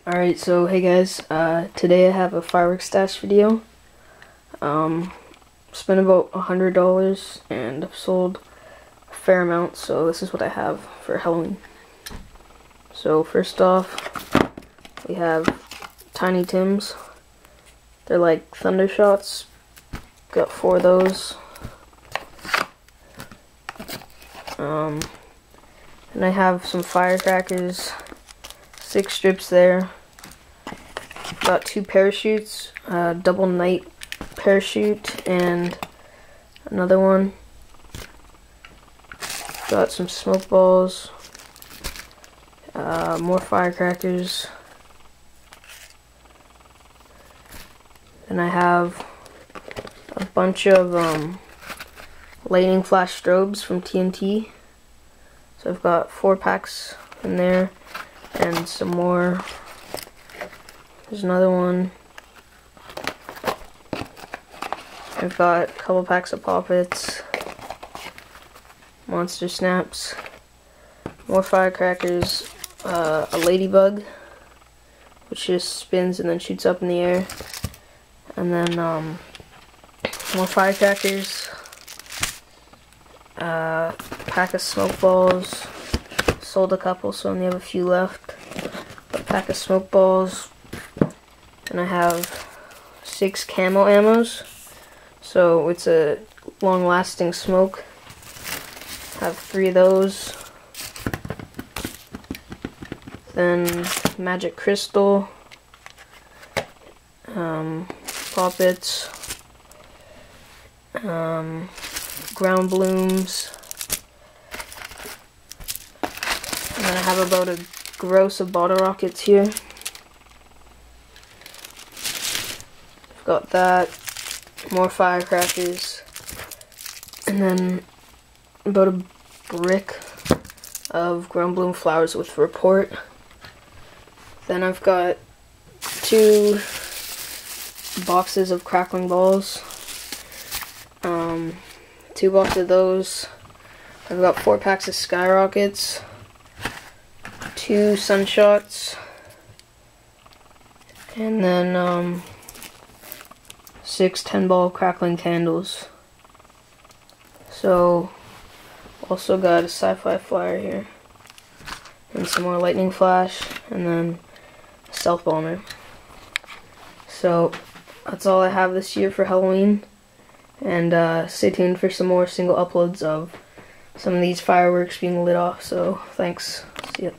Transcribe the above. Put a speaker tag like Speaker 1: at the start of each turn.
Speaker 1: Alright, so hey guys, today I have a fireworks stash video. Spent about $100 and I've sold a fair amount, so this is what I have for Halloween. So first off, we have Tiny Tims. They're like thunder shots. Got 4 of those. And I have some firecrackers, 6 strips there. Got 2 parachutes, double night parachute and another one. Got some smoke balls, more firecrackers. Then I have a bunch of lightning flash strobes from TNT. So I've got 4 packs in there and some more. There's another one. I've got a couple packs of poppets, monster snaps, more firecrackers, a ladybug, which just spins and then shoots up in the air, and then more firecrackers, pack of smoke balls. Sold a couple, so I only have a few left. A pack of smoke balls. And I have 6 camo ammos, so it's a long-lasting smoke. I have 3 of those. Then magic crystal, poppets, ground blooms, and then I have about a gross of bottle rockets here. Got that, more firecrackers, and then about a brick of ground bloom flowers with report. Then I've got 2 boxes of crackling balls, 2 boxes of those. I've got 4 packs of skyrockets, 2 sunshots, and then 6 10-ball crackling candles. So, also got a sci-fi flyer here, and some more lightning flash, and then a stealth bomber. So, that's all I have this year for Halloween, and stay tuned for some more single uploads of some of these fireworks being lit off. So, thanks. See ya.